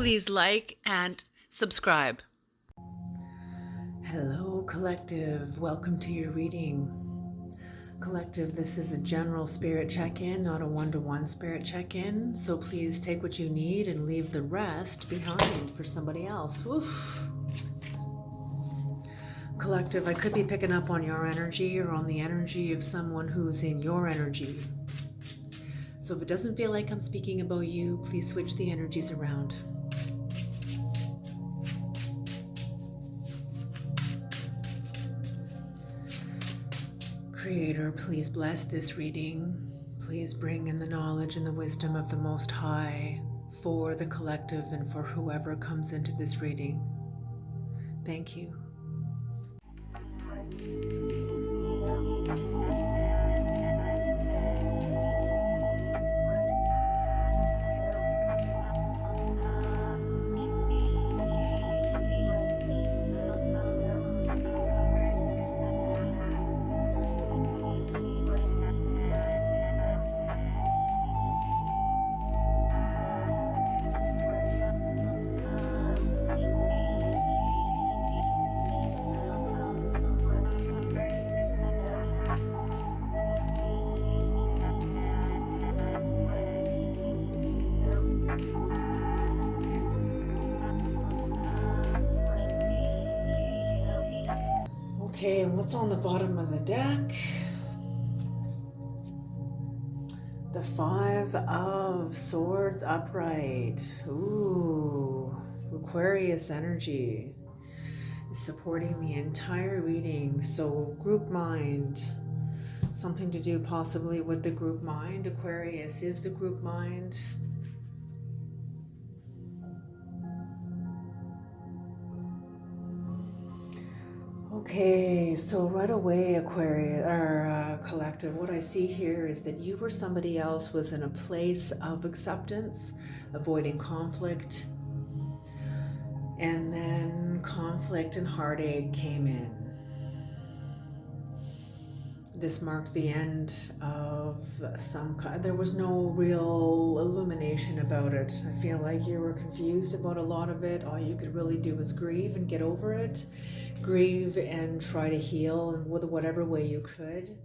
Please like and subscribe. Hello, Collective. Welcome to your reading. Collective, this is a general spirit check-in, not a one-to-one spirit check-in. So please take what you need and leave the rest behind for somebody else. Woof. Collective, I could be picking up on your energy or on the energy of someone who's in your energy. So if it doesn't feel like I'm speaking about you, please switch the energies around. Creator, please bless this reading. Please bring in the knowledge and the wisdom of the Most High for the collective and for whoever comes into this reading. Thank you. Okay, and what's on the bottom of the deck? The Five of Swords upright. Ooh, Aquarius energy is supporting the entire reading. So group mind, something to do possibly with the group mind. Aquarius is the group mind. Okay, so right away, Aquarius or collective, what I see here is that you or somebody else was in a place of acceptance, avoiding conflict, and then conflict and heartache came in. This marked the end of some kind. There was no real illumination about it. I feel like you were confused about a lot of it. All you could really do was grieve and get over it. Grieve and try to heal in whatever way you could.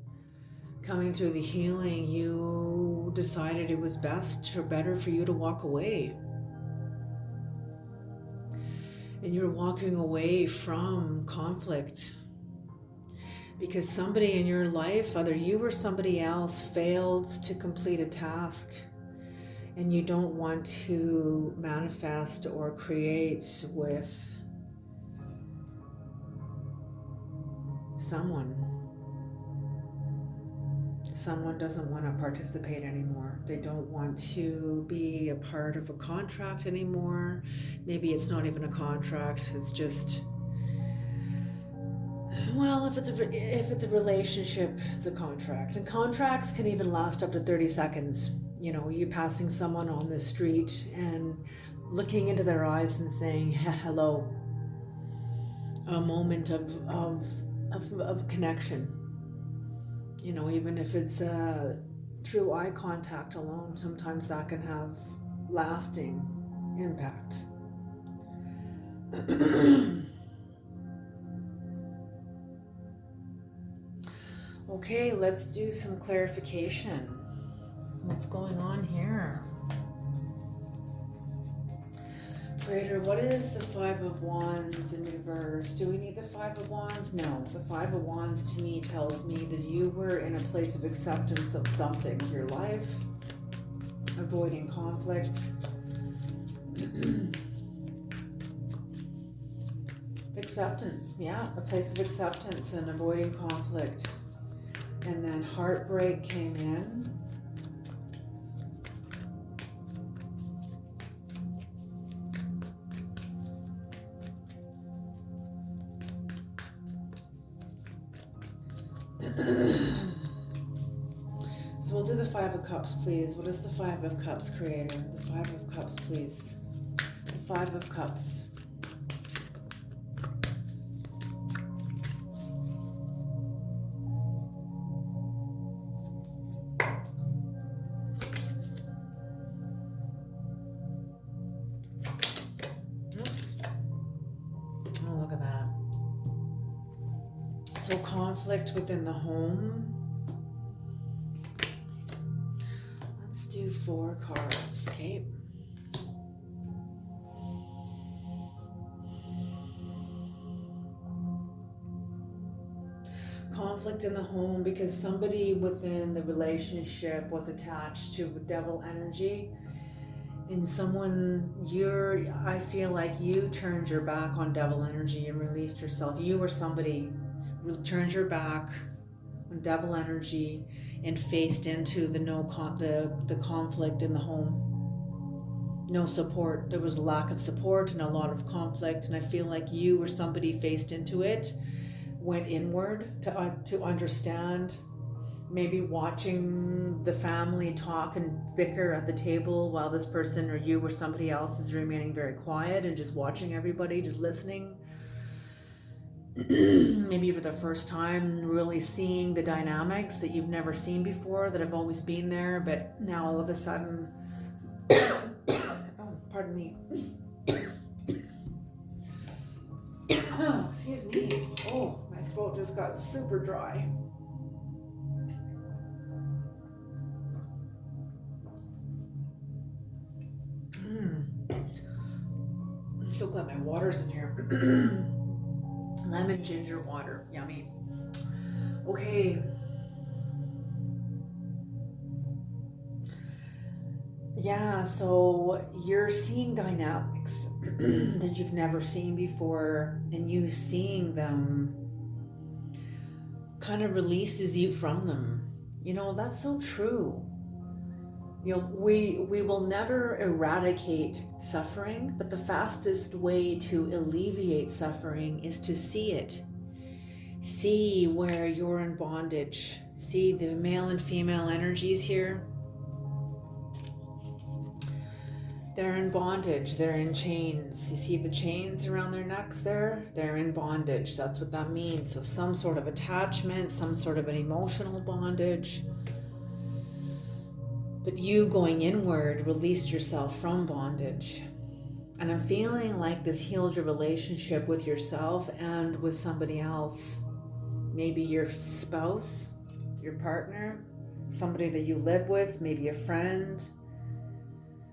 Coming through the healing, you decided it was best or better for you to walk away. And you're walking away from conflict because somebody in your life, either you or somebody else, failed to complete a task, and you don't want to manifest or create with someone. Someone doesn't want to participate anymore. They don't want to be a part of a contract anymore. Maybe it's not even a contract. It's just, well, if it's a relationship, it's a contract. And contracts can even last up to 30 seconds. You know, you passing someone on the street and looking into their eyes and saying hello. A moment of connection. You know, even if it's through eye contact alone, sometimes that can have lasting impact. Okay, let's do some clarification. What's going on here? Creator, what is the Five of Wands in reverse? Do we need the Five of Wands? No. The Five of Wands to me tells me that you were in a place of acceptance of something of your life, avoiding conflict. Acceptance, yeah, a place of acceptance and avoiding conflict. And then heartbreak came in. So we'll do the Five of Cups, please. What is the Five of Cups, Creator? The Five of Cups, please. The Five of Cups. So conflict within the home. Let's do 4 cards, okay? Conflict in the home because somebody within the relationship was attached to devil energy. And I feel like you turned your back on devil energy and released yourself. You or somebody turned your back on devil energy and faced into the conflict in the home. No support. There was a lack of support and a lot of conflict. And I feel like you or somebody faced into it, went inward to understand. Maybe watching the family talk and bicker at the table while this person or you or somebody else is remaining very quiet and just watching everybody, just listening. Maybe for the first time really seeing the dynamics that you've never seen before, that have always been there, but now all of a sudden, oh, pardon me. Excuse me. Oh, my throat just got super dry. I'm so glad my water's in here. Lemon ginger water. Yummy. Okay. Yeah, so you're seeing dynamics that you've never seen before, and you seeing them kind of releases you from them. That's so true. We will never eradicate suffering, but the fastest way to alleviate suffering is to see it. See where you're in bondage. See the male and female energies here. They're in bondage. They're in chains. You see the chains around their necks there? They're in bondage. That's what that means. So some sort of attachment, some sort of an emotional bondage. But you going inward released yourself from bondage. And I'm feeling like this healed your relationship with yourself and with somebody else. Maybe your spouse, your partner, somebody that you live with, maybe a friend,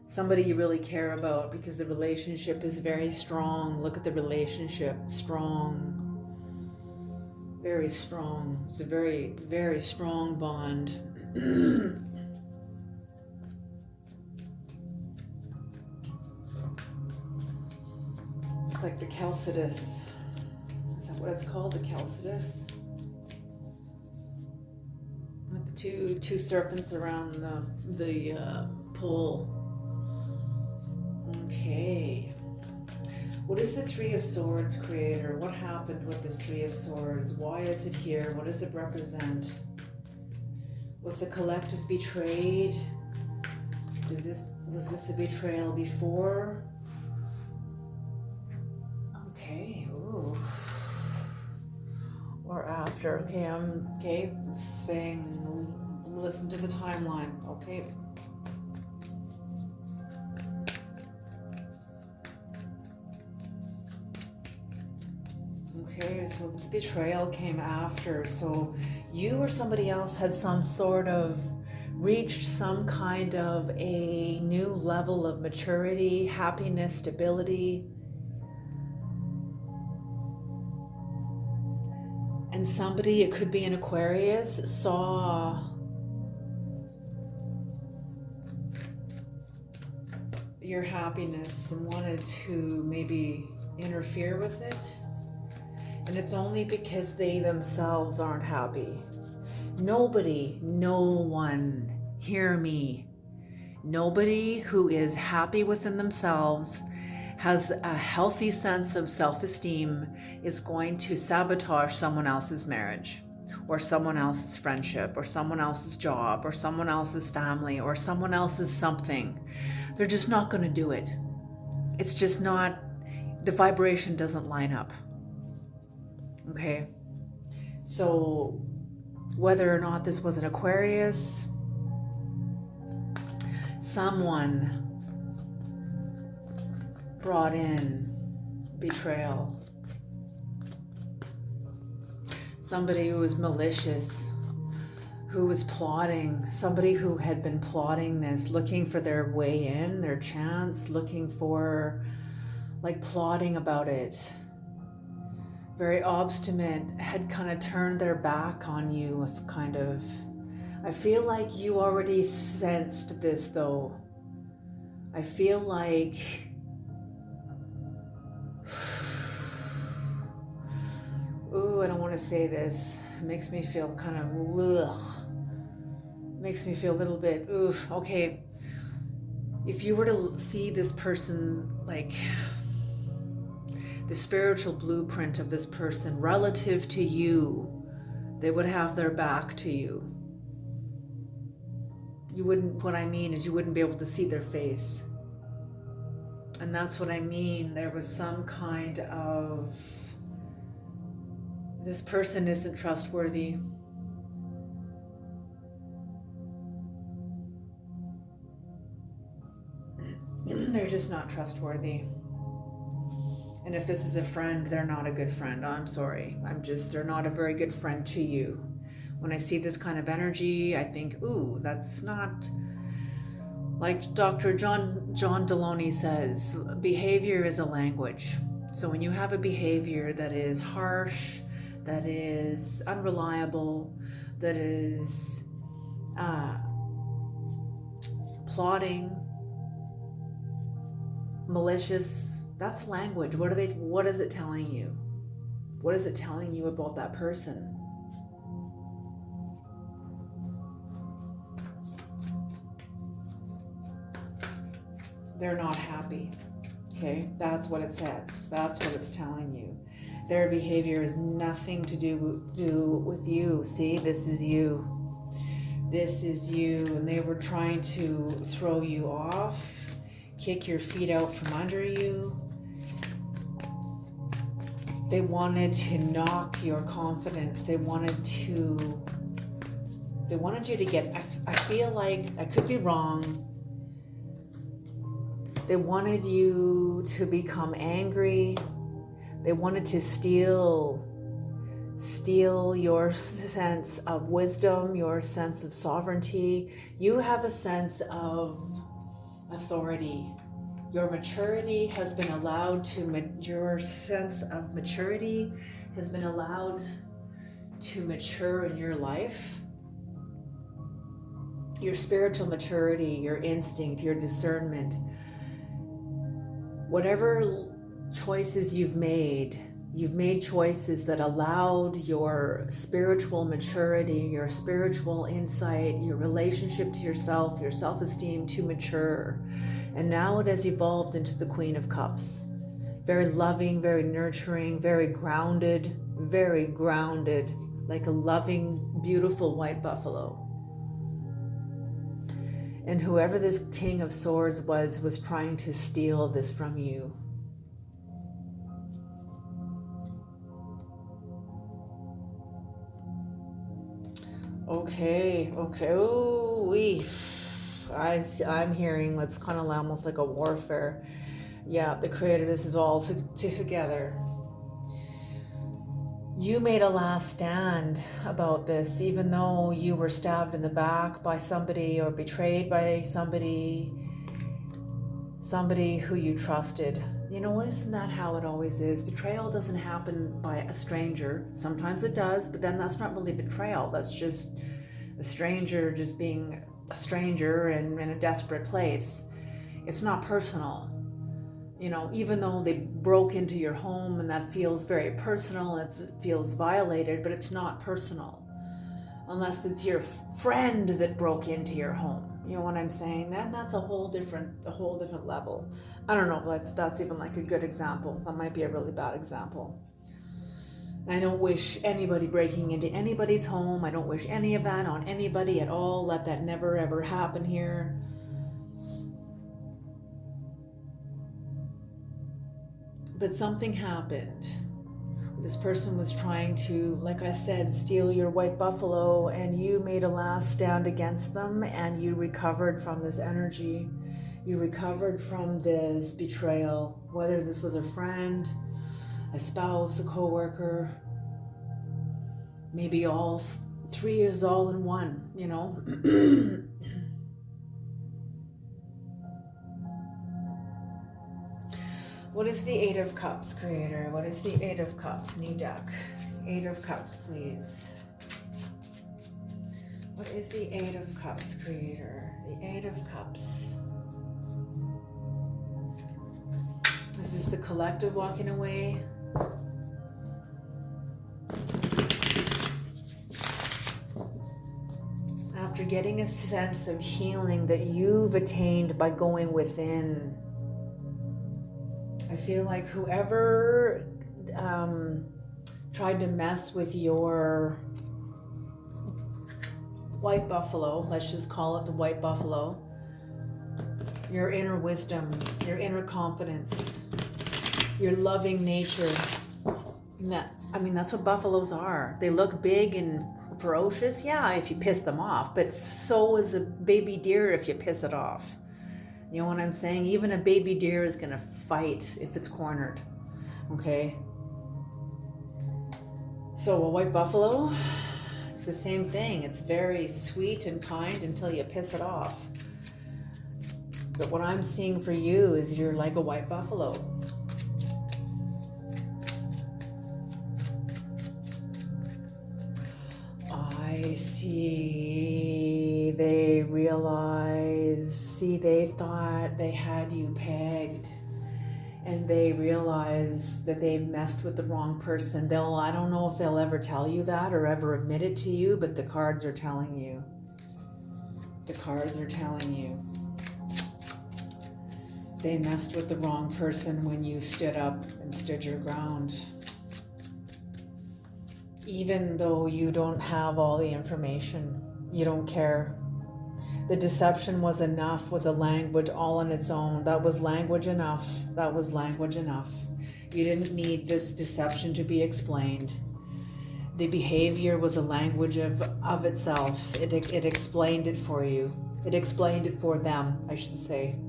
somebody you really care about, because the relationship is very strong. Look at the relationship. Strong. Very strong. It's a very, very strong bond. It's like the Calcidus. Is that what it's called? The Calcidus? With the two serpents around the pole. Okay. What is the Three of Swords, Creator? What happened with this Three of Swords? Why is it here? What does it represent? Was the collective betrayed? Was this a betrayal before? Okay. Ooh. Or after. Okay, saying listen to the timeline. Okay. Okay, so this betrayal came after. So you or somebody else had reached some kind of a new level of maturity, happiness, stability. And somebody, it could be an Aquarius, saw your happiness and wanted to maybe interfere with it. And it's only because they themselves aren't happy. No one, hear me. Nobody who is happy within themselves, has a healthy sense of self-esteem, is going to sabotage someone else's marriage, or someone else's friendship, or someone else's job, or someone else's family, or someone else's something. They're just not going to do it. It's just not, the vibration doesn't line up. Okay? So whether or not this was an Aquarius, someone brought in betrayal. somebody who was malicious, who was plotting, somebody who had been plotting this, looking for their way in, their chance, looking for, like, plotting about it. Very obstinate, had kind of turned their back on you, was kind of, I feel like you already sensed this though. I feel like, ooh, I don't want to say this. It makes me feel kind of, ugh. Makes me feel a little bit, oof, okay. If you were to see this person, like, the spiritual blueprint of this person relative to you, they would have their back to you. You wouldn't, what I mean is you wouldn't be able to see their face. And that's what I mean. There was some kind of, this person isn't trustworthy. They're just not trustworthy. And if this is a friend, they're not a good friend. I'm sorry. They're not a very good friend to you. When I see this kind of energy, I think, ooh, that's not, like Dr. John Deloney says, behavior is a language. So when you have a behavior that is harsh, that is unreliable, that is plotting, malicious, that's language. What is it telling you? What is it telling you about that person? They're not happy. Okay, that's what it says. That's what it's telling you. Their behavior has nothing to do with you. See, this is you. This is you. And they were trying to throw you off, kick your feet out from under you. They wanted to knock your confidence. They wanted you to get, I feel like, I could be wrong. They wanted you to become angry. They wanted to steal your sense of wisdom, your sense of sovereignty. You have a sense of authority. Your maturity has been allowed to, your sense of maturity has been allowed to mature in your life. Your spiritual maturity, your instinct, your discernment, whatever choices you've made choices that allowed your spiritual maturity, your spiritual insight, your relationship to yourself, your self-esteem to mature. And now it has evolved into the Queen of Cups. Very loving, very nurturing, very grounded, like a loving, beautiful white buffalo. And whoever this King of Swords was trying to steal this from you. Okay. Ooh, I'm hearing that's kind of almost like a warfare. Yeah, the Creator, this is all together. You made a last stand about this, even though you were stabbed in the back by somebody or betrayed by somebody who you trusted. You know, isn't that how it always is? Betrayal doesn't happen by a stranger. Sometimes it does, but then that's not really betrayal. That's just a stranger just being a stranger and in a desperate place. It's not personal. You know, even though they broke into your home and that feels very personal, it feels violated, but it's not personal. Unless it's your friend that broke into your home. You know what I'm saying? That's a whole different level. I don't know if that's even like a good example. That might be a really bad example. I don't wish anybody breaking into anybody's home. I don't wish any of that on anybody at all. Let that never ever happen here. But something happened. This person was trying to, like I said, steal your white buffalo, and you made a last stand against them, and you recovered from this energy. You recovered from this betrayal, whether this was a friend, a spouse, a coworker. maybe all three is all in one, you know. What is the Eight of Cups, Creator? What is the Eight of Cups? New deck. Eight of Cups, please. What is the Eight of Cups, Creator? The Eight of Cups. This is the collective walking away. After getting a sense of healing that you've attained by going within, I feel like whoever tried to mess with your white buffalo, let's just call it the white buffalo, your inner wisdom, your inner confidence, your loving nature. That's what buffaloes are. They look big and ferocious, yeah, if you piss them off, but so is a baby deer if you piss it off. You know what I'm saying? Even a baby deer is going to fight if it's cornered. Okay? So a white buffalo, it's the same thing. It's very sweet and kind until you piss it off. But what I'm seeing for you is you're like a white buffalo. I see they thought they had you pegged, and they realize that they've messed with the wrong person. I don't know if they'll ever tell you that or ever admit it to you, but the cards are telling you. The cards are telling you. They messed with the wrong person when you stood up and stood your ground. Even though you don't have all the information, you don't care. The deception was enough, was a language all on its own. That was language enough. That was language enough. You didn't need this deception to be explained. The behavior was a language of itself. It explained it for you. It explained it for them, I should say.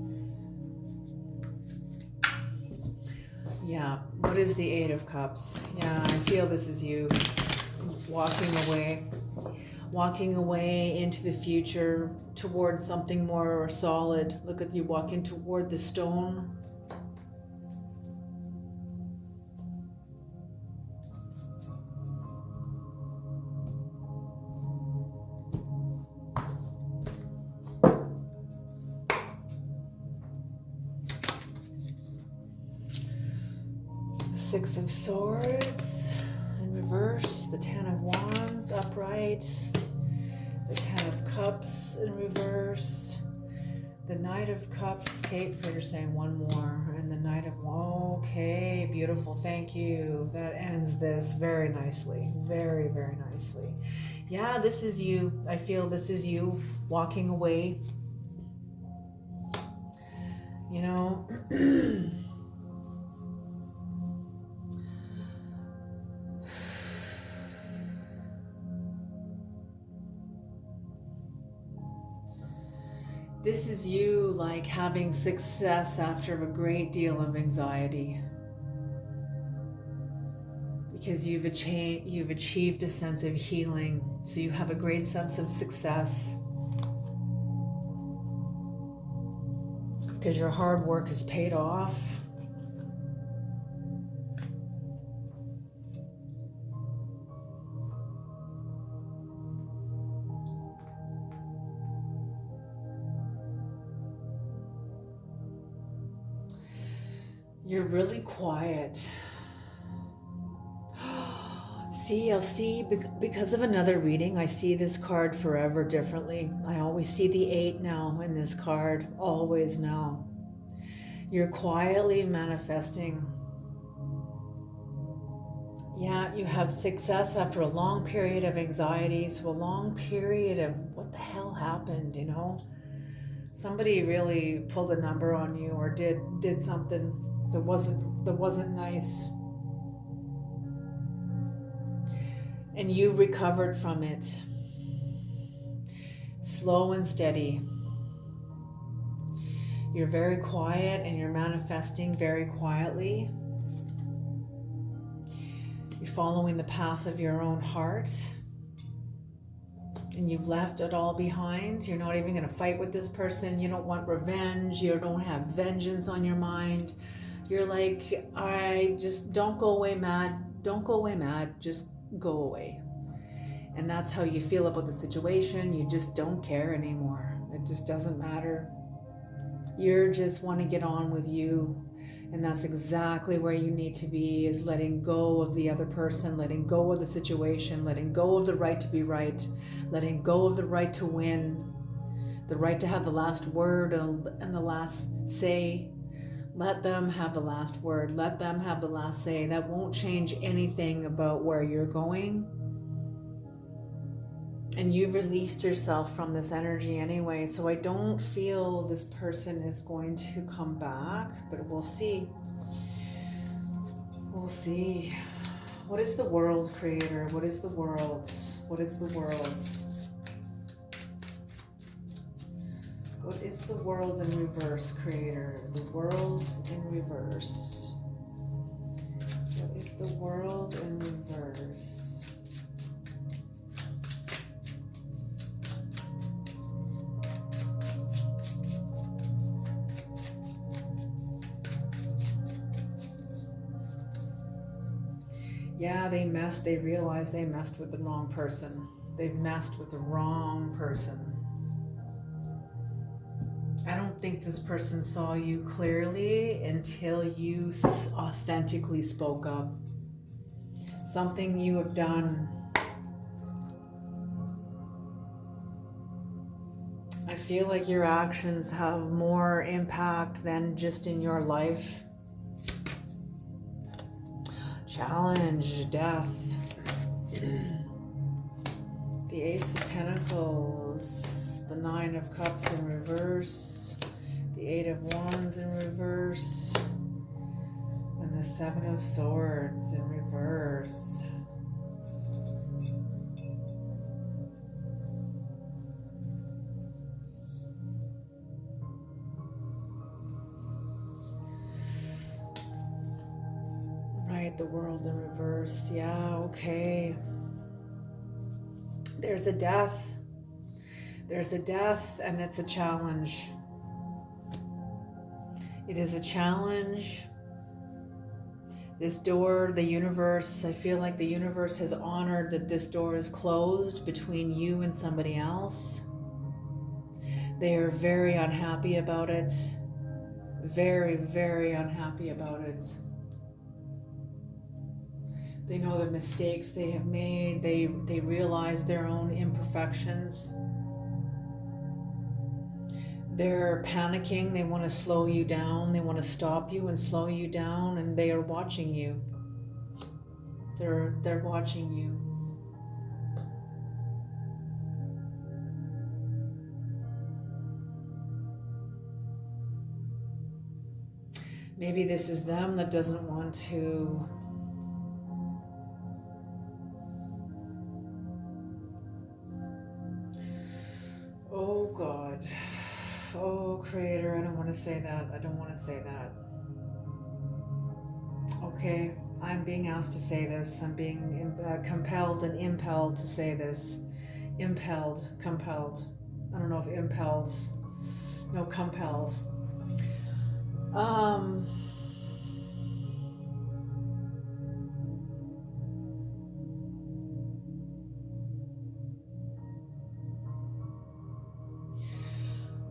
Yeah, what is the Eight of Cups? Yeah, I feel this is you. Walking away into the future towards something more solid. Look at you walking toward the stone. The Six of Swords in reverse, the Ten of Wands upright, the Ten of Cups in reverse, the Knight of Cups. Kate, you're saying one more, and the Knight of Wands. Okay, beautiful, thank you. That ends this very nicely, very, very nicely. Yeah, this is you. I feel this is you walking away. You know, this is you like having success after a great deal of anxiety. Because you've achieved a sense of healing. So you have a great sense of success. Because your hard work is paid off. You're really quiet. I'll see, because of another reading, I see this card forever differently. I always see the 8 now in this card, always now. You're quietly manifesting. Yeah, you have success after a long period of anxiety, so a long period of what the hell happened, you know? Somebody really pulled a number on you or did something that wasn't nice. And you recovered from it. Slow and steady. You're very quiet and you're manifesting very quietly. You're following the path of your own heart. and you've left it all behind. You're not even going to fight with this person. You don't want revenge. You don't have vengeance on your mind. You're like, I just don't go away mad. Don't go away mad. Just go away. And that's how you feel about the situation. You just don't care anymore. It just doesn't matter. You just want to get on with you. And that's exactly where you need to be, is letting go of the other person, letting go of the situation, letting go of the right to be right, letting go of the right to win, the right to have the last word and the last say. Let them have the last word. Let them have the last say. That won't change anything about where you're going. And you've released yourself from this energy anyway. So I don't feel this person is going to come back, but we'll see. We'll see. What is the world, Creator? What is the world? What is the world? What is the world in reverse, Creator? The world in reverse. What is the world in reverse? Yeah, they realized they messed with the wrong person. They've messed with the wrong person. I don't think this person saw you clearly until you authentically spoke up. Something you have done. I feel like your actions have more impact than just in your life. Challenge, death. The Ace of Pentacles, the Nine of Cups in reverse, the Eight of Wands in reverse, and the Seven of Swords in reverse. Right, the World in reverse. Yeah, okay. There's a death. There's a death, and it's a challenge. It is a challenge. This door, the universe, I feel like the universe has honored that this door is closed between you and somebody else. They are very unhappy about it. Very, very unhappy about it. They know the mistakes they have made. They realize their own imperfections. They're panicking. They want to slow you down. They want to stop you and slow you down, and they are watching you. They're watching you. Maybe this is them that doesn't want to oh God. Oh, Creator, I don't want to say that. I don't want to say that. Okay, I'm being asked to say this. I'm being compelled and impelled to say this. Impelled, compelled. I don't know if impelled. No, compelled.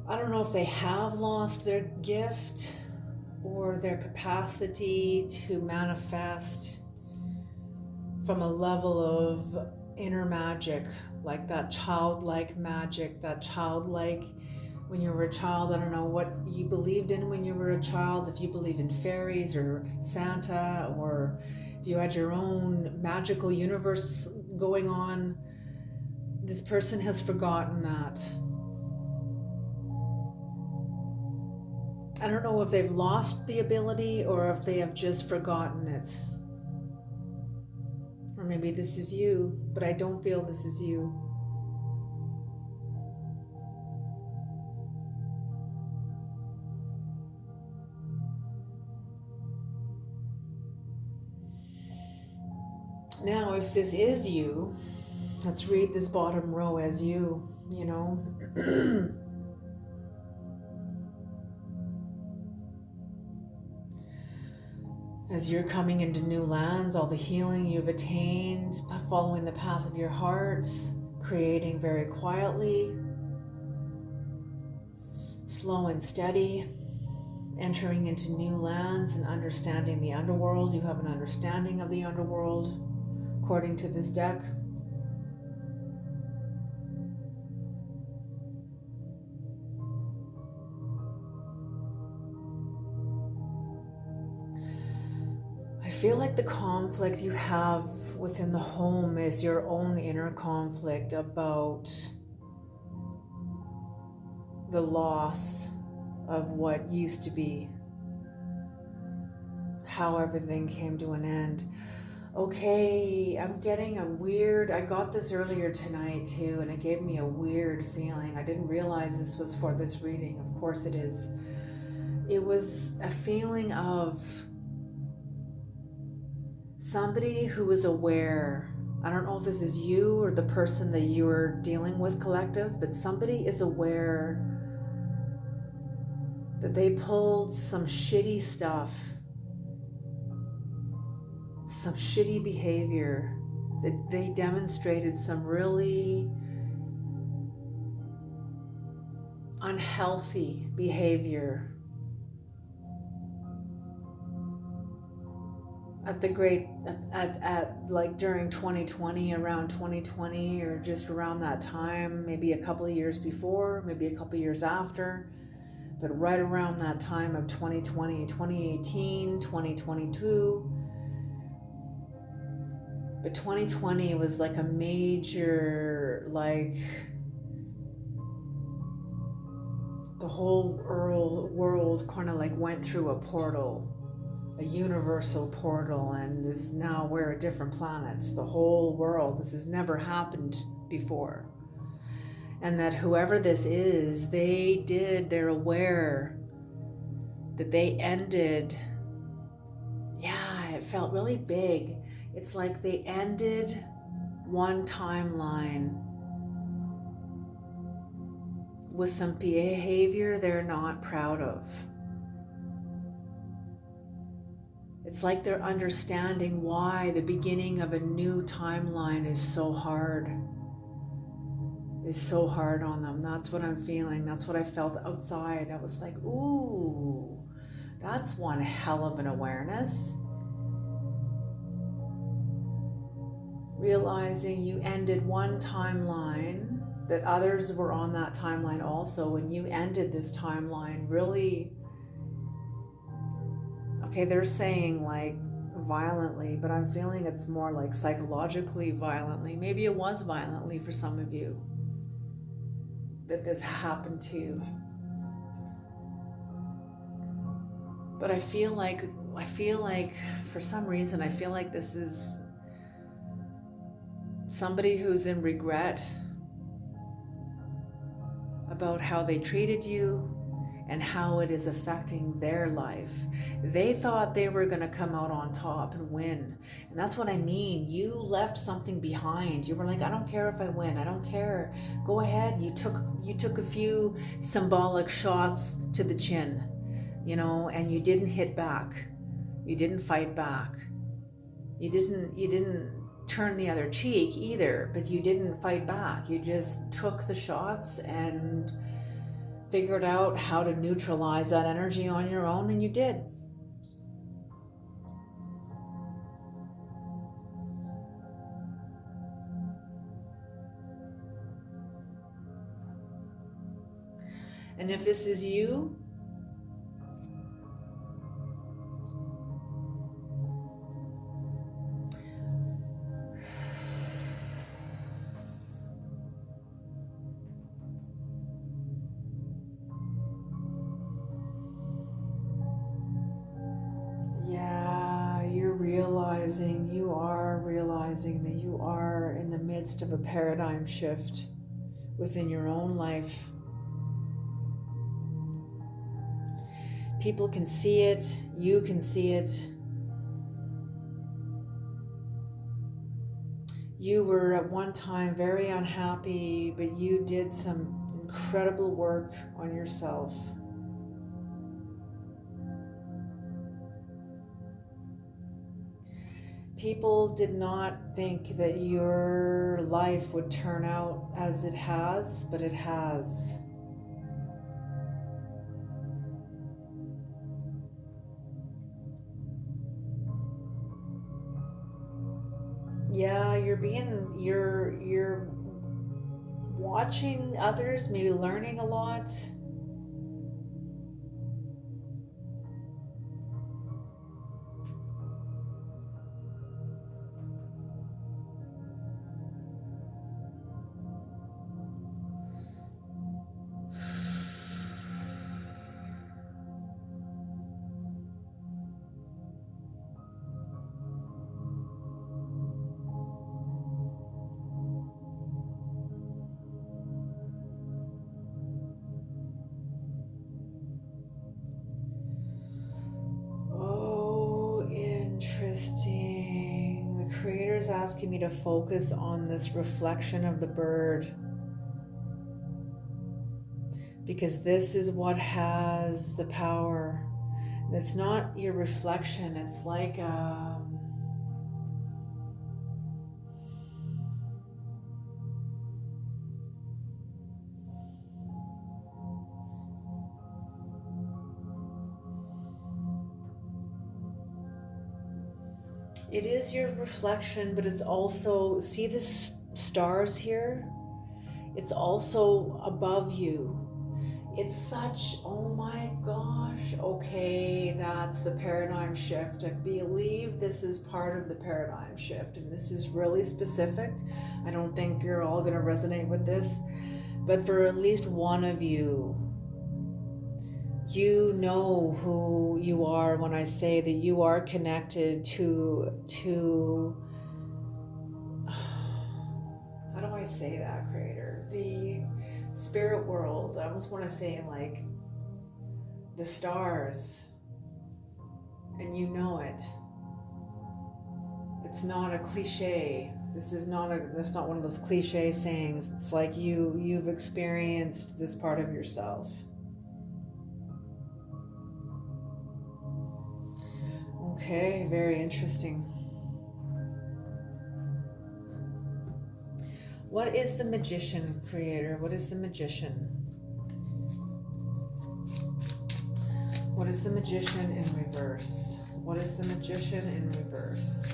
I don't know if they have lost their gift or their capacity to manifest from a level of inner magic, like that childlike magic, that childlike, when you were a child, I don't know what you believed in when you were a child, if you believed in fairies or Santa, or if you had your own magical universe going on. This person has forgotten that. I don't know if they've lost the ability or if they have just forgotten it. Or maybe this is you, but I don't feel this is you. Now, if this is you, Let's read this bottom row as you know. As you're coming into new lands, all the healing you've attained, following the path of your heart, creating very quietly, slow and steady, entering into new lands and understanding the underworld. You have an understanding of the underworld according to this deck. I feel like the conflict you have within the home is your own inner conflict about the loss of what used to be, how everything came to an end. Okay, I'm getting I got this earlier tonight too, and it gave me a weird feeling. I didn't realize this was for this reading. Of course it is. It was a feeling of somebody who was aware. I don't know if this is you or the person that you are dealing with, collective, but somebody is aware that they pulled some shitty stuff, some shitty behavior, that they demonstrated some really unhealthy behavior at like during 2020, around 2020, or just around that time, maybe a couple of years before, maybe a couple of years after, but right around that time of 2020, 2018, 2022. But 2020 was like a major, like the whole world kind of like went through a portal, a universal portal, and is now we're a different planet. The whole world, this has never happened before. And that whoever this is, they're aware that they ended, it felt really big. It's like they ended one timeline with some behavior they're not proud of. It's like they're understanding why the beginning of a new timeline is so hard on them. That's what I'm feeling. That's what I felt outside. I was like, ooh, that's one hell of an awareness. Realizing you ended one timeline, that others were on that timeline also, and you ended this timeline really, okay, they're saying like violently, but I'm feeling it's more like psychologically violently. Maybe it was violently for some of you that this happened to. But I feel like for some reason, I feel like this is somebody who's in regret about how they treated you and how it is affecting their life. They thought they were going to come out on top and win. And that's what I mean. You left something behind. You were like, I don't care if I win. I don't care. Go ahead. You took a few symbolic shots to the chin, and you didn't hit back. You didn't fight back. You didn't turn the other cheek either, but you didn't fight back. You just took the shots and figured out how to neutralize that energy on your own, and you did. And if this is you, you are realizing that you are in the midst of a paradigm shift within your own life. People can see it, you can see it. You were at one time very unhappy, but you did some incredible work on yourself. People did not think that your life would turn out as it has, but it has. Yeah, you're watching others, maybe learning a lot. Oh, interesting. The creator's asking me to focus on this reflection of the bird, because this is what has the power. It's not your reflection, it's like it is your reflection, but it's also, see the stars here? It's also above you. It's such, oh my gosh, okay, that's the paradigm shift. I believe this is part of the paradigm shift, and this is really specific. I don't think you're all going to resonate with this, but for at least one of you, you know who you are when I say that you are connected to how do I say that, creator? The spirit world. I almost want to say like the stars, and you know it. It's not a cliche. That's not one of those cliche sayings. It's like you've experienced this part of yourself. Okay, very interesting. What is the magician, creator? What is the magician? What is the magician in reverse? What is the magician in reverse?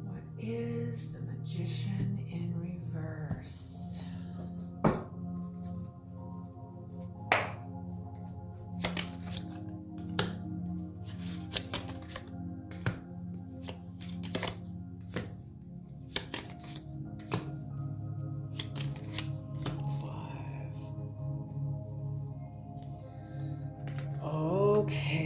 What is the magician in reverse? Okay.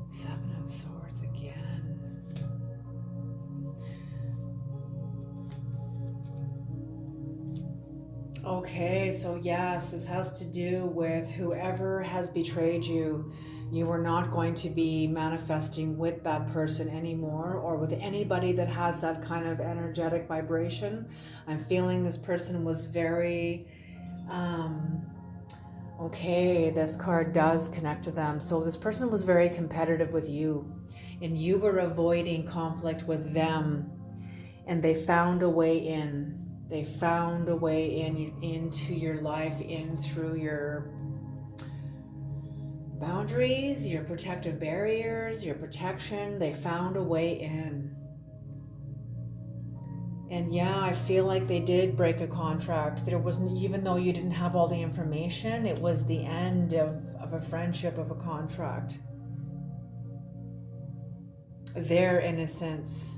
Seven of Swords again. Okay, so yes, this has to do with whoever has betrayed you. You are not going to be manifesting with that person anymore, or with anybody that has that kind of energetic vibration. I'm feeling this person was very okay, this card does connect to them. So this person was very competitive with you, and you were avoiding conflict with them, and they found a way in. They found a way into your life, in through your boundaries, your protective barriers, your protection. They found a way in. And yeah, I feel like they did break a contract. There wasn't, even though you didn't have all the information, it was the end of a friendship, of a contract. Their innocence.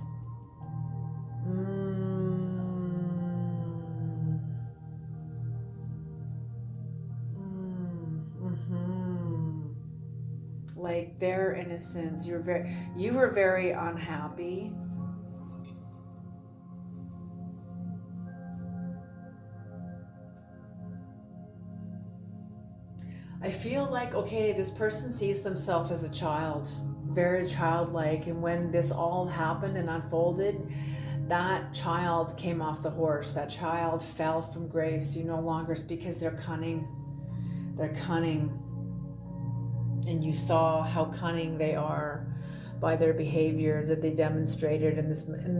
Like their innocence. You were very unhappy. I feel like, okay, this person sees themselves as a child, very childlike. And when this all happened and unfolded, that child came off the horse. That child fell from grace. You no longer, because they're cunning. They're cunning. And you saw how cunning they are by their behavior that they demonstrated in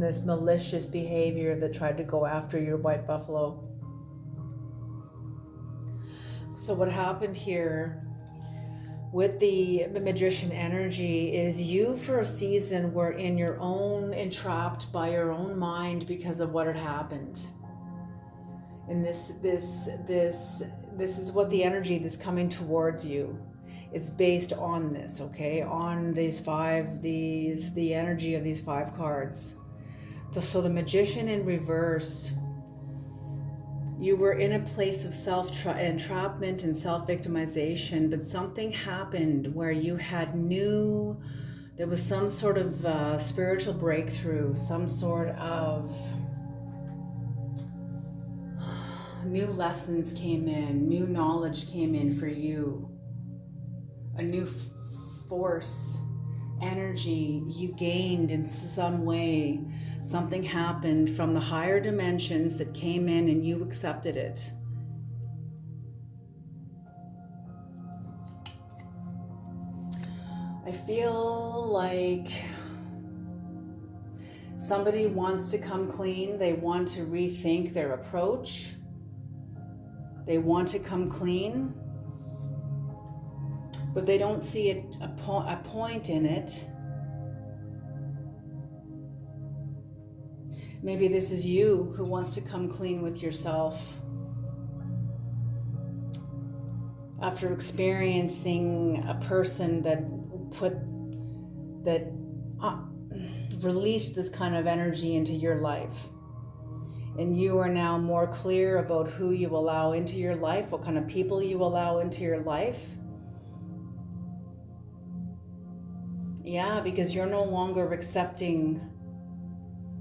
this malicious behavior that tried to go after your white buffalo. So what happened here with the magician energy is you for a season were in your own, entrapped by your own mind because of what had happened. And this is what the energy that's coming towards you. It's based on this, okay? On the energy of these 5 cards. So the magician in reverse, you were in a place of self-entrapment and self-victimization, but something happened where you had there was some sort of spiritual breakthrough, some sort of new lessons came in, new knowledge came in for you, a new force, energy you gained in some way. Something happened from the higher dimensions that came in and you accepted it. I feel like somebody wants to come clean. They want to rethink their approach. They want to come clean, but they don't see a point in it. Maybe this is you who wants to come clean with yourself after experiencing a person that released this kind of energy into your life. And you are now more clear about who you allow into your life, what kind of people you allow into your life. Yeah, because you're no longer accepting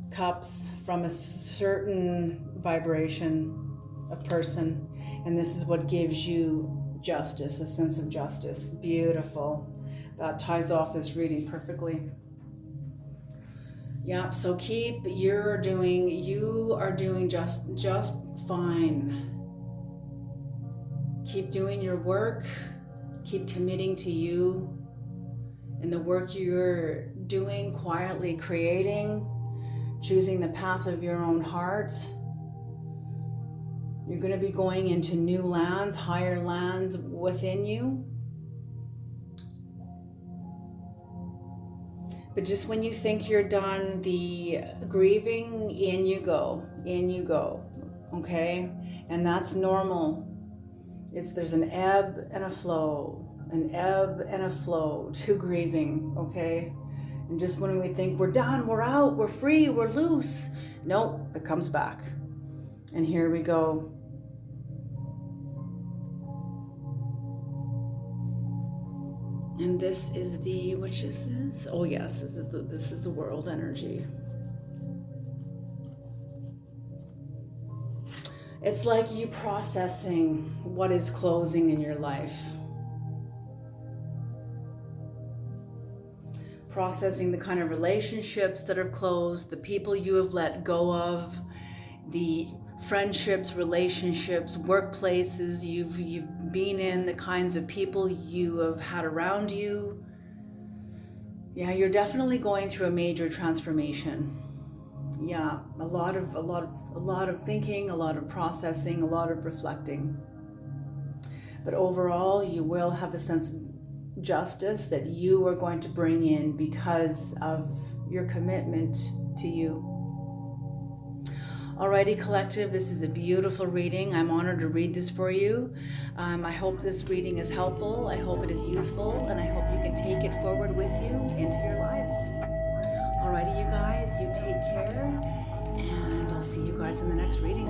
cups from a certain vibration of person. And this is what gives you justice, a sense of justice. Beautiful. That ties off this reading perfectly. Yeah, so you are doing just fine. Keep doing your work. Keep committing to you and the work you're doing, quietly creating, choosing the path of your own heart. You're going to be going into new lands, higher lands within you. But just when you think you're done the grieving, in you go, okay? And that's normal. There's an ebb and a flow to grieving, okay? And just when we think we're done, we're out, we're free, we're loose, nope, it comes back. And here we go. And this is which is this? Oh yes, this is the world energy. It's like you processing what is closing in your life. Processing the kind of relationships that have closed, the people you have let go of, the friendships, relationships, workplaces you've been in, the kinds of people you have had around you. Yeah, you're definitely going through a major transformation. Yeah, a lot of thinking, a lot of processing, a lot of reflecting. But overall, you will have a sense of justice that you are going to bring in because of your commitment to you. Alrighty, collective, this is a beautiful reading. I'm honored to read this for you. I hope this reading is helpful. I hope it is useful, and I hope you can take it forward with you into your lives. Alrighty, you guys, you take care, and I'll see you guys in the next reading.